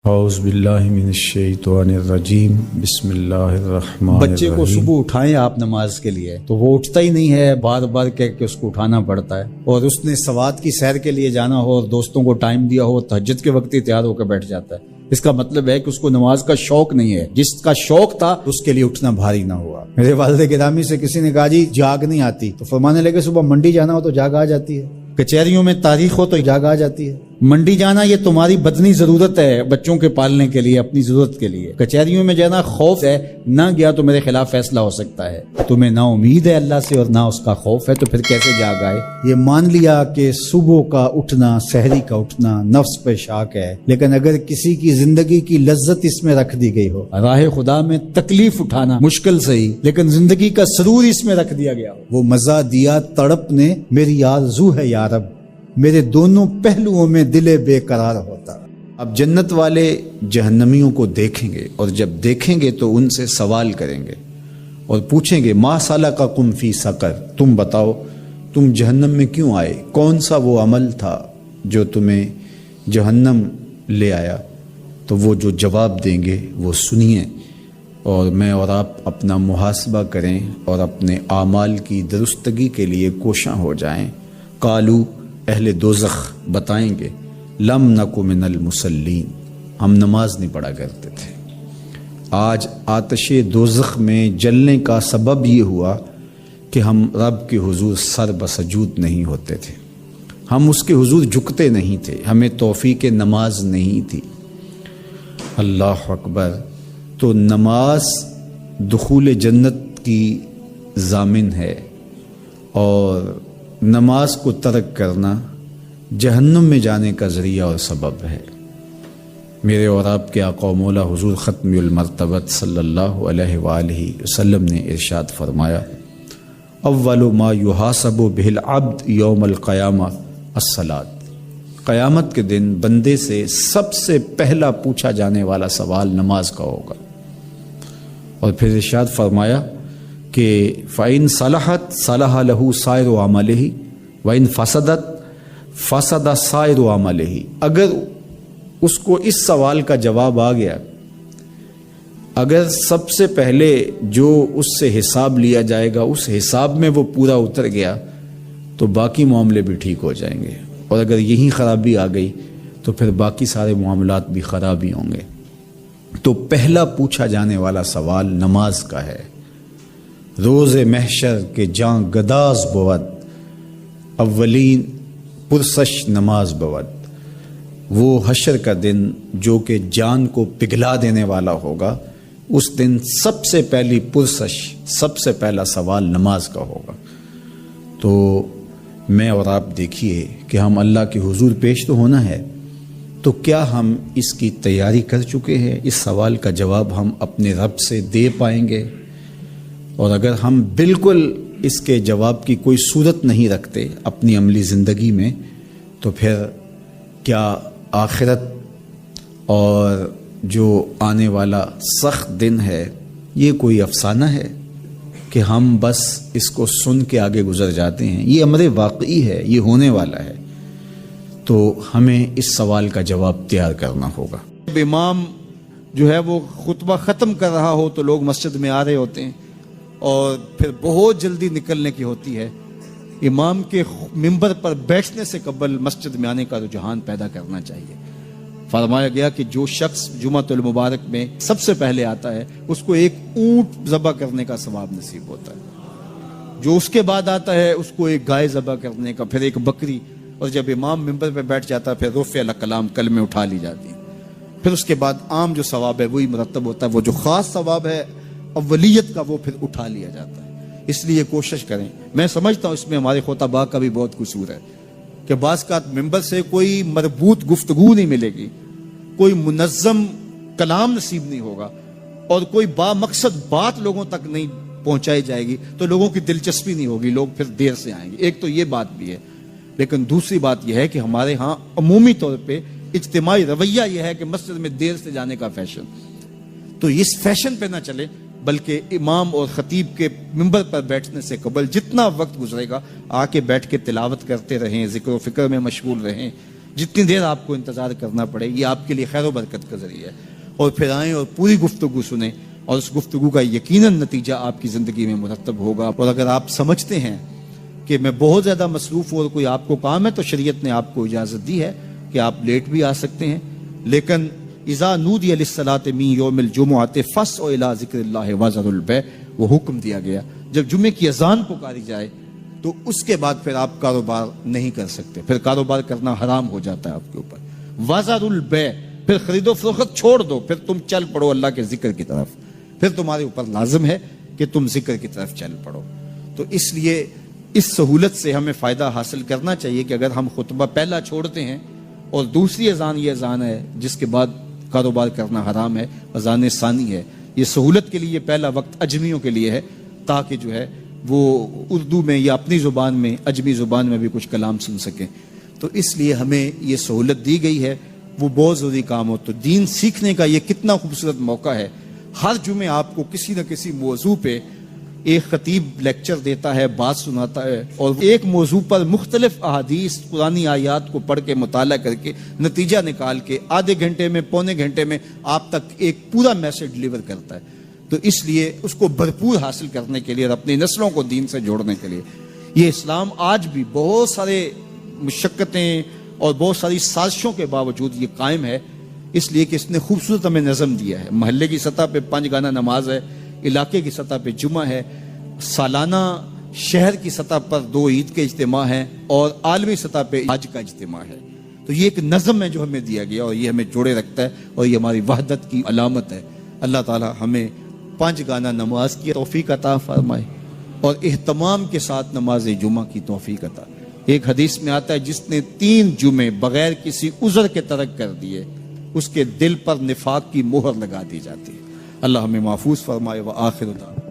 اعوذ باللہ من الشیطان الرجیم بسم اللہ الرحمن الرحیم۔ بچے کو صبح اٹھائیں آپ نماز کے لیے تو وہ اٹھتا ہی نہیں ہے، بار بار کہہ کے اس کو اٹھانا پڑتا ہے، اور اس نے سوات کی سیر کے لیے جانا ہو اور دوستوں کو ٹائم دیا ہو، تہجد کے وقت ہی تیار ہو کے بیٹھ جاتا ہے۔ اس کا مطلب ہے کہ اس کو نماز کا شوق نہیں ہے، جس کا شوق تھا اس کے لیے اٹھنا بھاری نہ ہوا۔ میرے والد گرامی سے کسی نے کہا جی جاگ نہیں آتی، تو فرمانے لگے صبح منڈی جانا ہو تو جاگ آ جاتی ہے، کچہریوں میں تاریخ ہو تو جاگ آ جاتی ہے۔ منڈی جانا یہ تمہاری بدنی ضرورت ہے، بچوں کے پالنے کے لیے، اپنی ضرورت کے لیے۔ کچہریوں میں جانا خوف ہے، نہ گیا تو میرے خلاف فیصلہ ہو سکتا ہے۔ تمہیں نہ امید ہے اللہ سے اور نہ اس کا خوف ہے، تو پھر کیسے جاگ آئے؟ یہ مان لیا کہ صبح کا اٹھنا، سحری کا اٹھنا نفس پہ شاک ہے، لیکن اگر کسی کی زندگی کی لذت اس میں رکھ دی گئی ہو، راہ خدا میں تکلیف اٹھانا مشکل صحیح لیکن زندگی کا سرور اس میں رکھ دیا گیا ہو، وہ مزہ دیا تڑپ نے میری آرزو ہے یا رب، میرے دونوں پہلوؤں میں دل بے قرار ہوتا۔ اب جنت والے جہنمیوں کو دیکھیں گے، اور جب دیکھیں گے تو ان سے سوال کریں گے اور پوچھیں گے ما سلککم فی سقر، تم بتاؤ تم جہنم میں کیوں آئے، کون سا وہ عمل تھا جو تمہیں جہنم لے آیا؟ تو وہ جو جواب دیں گے وہ سنیے، اور میں اور آپ اپنا محاسبہ کریں اور اپنے اعمال کی درستگی کے لیے کوشاں ہو جائیں۔ قالو، اہل دوزخ بتائیں گے لم نکو من المصلین، ہم نماز نہیں پڑھا کرتے تھے۔ آج آتش دوزخ میں جلنے کا سبب یہ ہوا کہ ہم رب کے حضور سر بسجود نہیں ہوتے تھے، ہم اس کے حضور جھکتے نہیں تھے، ہمیں توفیق نماز نہیں تھی۔ اللہ اکبر۔ تو نماز دخول جنت کی ضامن ہے، اور نماز کو ترک کرنا جہنم میں جانے کا ذریعہ اور سبب ہے۔ میرے اور آپ کے آقا و مولا حضور ختم المرتبت صلی اللہ علیہ وآلہ وسلم نے ارشاد فرمایا اول ما یحاسب بہ العبد یوم القیامہ الصلاۃ، قیامت کے دن بندے سے سب سے پہلا پوچھا جانے والا سوال نماز کا ہوگا۔ اور پھر ارشاد فرمایا کہ فَإِن صَلَحَتْ صَلَحَ لَهُ سَائِرُ عَمَلِهِ وَإِن فَسَدَتْ فَسَدَ سَائِرُ عَمَلِهِ، اگر اس کو اس سوال کا جواب آ گیا، اگر سب سے پہلے جو اس سے حساب لیا جائے گا اس حساب میں وہ پورا اتر گیا تو باقی معاملے بھی ٹھیک ہو جائیں گے، اور اگر یہی خرابی آ گئی تو پھر باقی سارے معاملات بھی خراب ہی ہوں گے۔ تو پہلا پوچھا جانے والا سوال نماز کا ہے۔ روز محشر کے جاں گداز بود، اولین پرسش نماز بود۔ وہ حشر کا دن جو کہ جان کو پگھلا دینے والا ہوگا، اس دن سب سے پہلی پرسش، سب سے پہلا سوال نماز کا ہوگا۔ تو میں اور آپ دیکھیے کہ ہم اللہ کے حضور پیش تو ہونا ہے، تو کیا ہم اس کی تیاری کر چکے ہیں؟ اس سوال کا جواب ہم اپنے رب سے دے پائیں گے؟ اور اگر ہم بالکل اس کے جواب کی کوئی صورت نہیں رکھتے اپنی عملی زندگی میں، تو پھر کیا آخرت اور جو آنے والا سخت دن ہے یہ کوئی افسانہ ہے کہ ہم بس اس کو سن کے آگے گزر جاتے ہیں؟ یہ امر واقعی ہے، یہ ہونے والا ہے۔ تو ہمیں اس سوال کا جواب تیار کرنا ہوگا۔ جب امام جو ہے وہ خطبہ ختم کر رہا ہو تو لوگ مسجد میں آ رہے ہوتے ہیں، اور پھر بہت جلدی نکلنے کی ہوتی ہے۔ امام کے ممبر پر بیٹھنے سے قبل مسجد میں آنے کا رجحان پیدا کرنا چاہیے۔ فرمایا گیا کہ جو شخص جمعۃ المبارک میں سب سے پہلے آتا ہے اس کو ایک اونٹ ذبح کرنے کا ثواب نصیب ہوتا ہے، جو اس کے بعد آتا ہے اس کو ایک گائے ذبح کرنے کا، پھر ایک بکری، اور جب امام ممبر پہ بیٹھ جاتا ہے پھر رفع الکلام کلمے اٹھا لی جاتی ہیں۔ پھر اس کے بعد عام جو ثواب ہے وہی مرتب ہوتا ہے، وہ جو خاص ثواب ہے اولیت کا وہ پھر اٹھا لیا جاتا ہے۔ اس لیے کوشش کریں۔ میں سمجھتا ہوں اس میں ہمارے خطباء کا بھی بہت قصور ہے کہ بعض کا ممبر سے کوئی مربوط گفتگو نہیں ملے گی، کوئی منظم کلام نصیب نہیں ہوگا، اور کوئی با مقصد بات لوگوں تک نہیں پہنچائی جائے گی، تو لوگوں کی دلچسپی نہیں ہوگی، لوگ پھر دیر سے آئیں گے۔ ایک تو یہ بات بھی ہے، لیکن دوسری بات یہ ہے کہ ہمارے ہاں عمومی طور پہ اجتماعی رویہ یہ ہے کہ مسجد میں دیر سے جانے کا فیشن، تو اس فیشن پہ نہ چلے، بلکہ امام اور خطیب کے منبر پر بیٹھنے سے قبل جتنا وقت گزرے گا آ کے بیٹھ کے تلاوت کرتے رہیں، ذکر و فکر میں مشغول رہیں، جتنی دیر آپ کو انتظار کرنا پڑے یہ آپ کے لیے خیر و برکت کا ذریعہ ہے. اور پھر آئیں اور پوری گفتگو سنیں اور اس گفتگو کا یقیناً نتیجہ آپ کی زندگی میں مرتب ہوگا. اور اگر آپ سمجھتے ہیں کہ میں بہت زیادہ مصروف ہوں اور کوئی آپ کو کام ہے تو شریعت نے آپ کو اجازت دی ہے کہ آپ لیٹ بھی آ سکتے ہیں. لیکن اذا نودی للصلاۃ من یوم الجمعۃ فاسعوا الی ذکر اللہ وذروا البیع، وہ حکم دیا گیا جب جمعے کی اذان پکاری جائے تو اس کے بعد پھر آپ کاروبار نہیں کر سکتے، پھر کاروبار کرنا حرام ہو جاتا ہے آپ کے اوپر. وذروا البیع، پھر خرید و فروخت چھوڑ دو، پھر تم چل پڑو اللہ کے ذکر کی طرف، پھر تمہارے اوپر لازم ہے کہ تم ذکر کی طرف چل پڑو. تو اس لیے اس سہولت سے ہمیں فائدہ حاصل کرنا چاہیے کہ اگر ہم خطبہ پہلا چھوڑتے ہیں اور دوسری اذان یہ اذان ہے جس کے بعد کاروبار کرنا حرام ہے، اذان ثانی ہے، یہ سہولت کے لیے پہلا وقت اجمیوں کے لیے ہے تاکہ جو ہے وہ اردو میں یا اپنی زبان میں اجمی زبان میں بھی کچھ کلام سن سکیں. تو اس لیے ہمیں یہ سہولت دی گئی ہے، وہ بہت ضروری کام ہو. تو دین سیکھنے کا یہ کتنا خوبصورت موقع ہے. ہر جمعے آپ کو کسی نہ کسی موضوع پہ ایک خطیب لیکچر دیتا ہے، بات سناتا ہے، اور ایک موضوع پر مختلف احادیث قرآنی آیات کو پڑھ کے مطالعہ کر کے نتیجہ نکال کے آدھے گھنٹے میں پونے گھنٹے میں آپ تک ایک پورا میسج ڈلیور کرتا ہے. تو اس لیے اس کو بھرپور حاصل کرنے کے لیے اور اپنی نسلوں کو دین سے جوڑنے کے لیے یہ اسلام آج بھی بہت سارے مشقتیں اور بہت ساری سازشوں کے باوجود یہ قائم ہے، اس لیے کہ اس نے خوبصورت ہمیں نظم دیا ہے. محلے کی سطح پہ 5 گانا نماز ہے، علاقے کی سطح پہ جمعہ ہے، سالانہ شہر کی سطح پر 2 عید کے اجتماع ہیں اور عالمی سطح پہ حج کا اجتماع ہے. تو یہ ایک نظم ہے جو ہمیں دیا گیا اور یہ ہمیں جوڑے رکھتا ہے اور یہ ہماری وحدت کی علامت ہے. اللہ تعالی ہمیں 5 گانا نماز کی توفیق عطا فرمائے اور اہتمام کے ساتھ نماز جمعہ کی توفیق عطا. ایک حدیث میں آتا ہے جس نے 3 جمعے بغیر کسی عذر کے ترک کر دیے اس کے دل پر نفاق کی مہر لگا دی جاتی ہے. اللہ ہمیں محفوظ فرمائے. وآخر دعوانا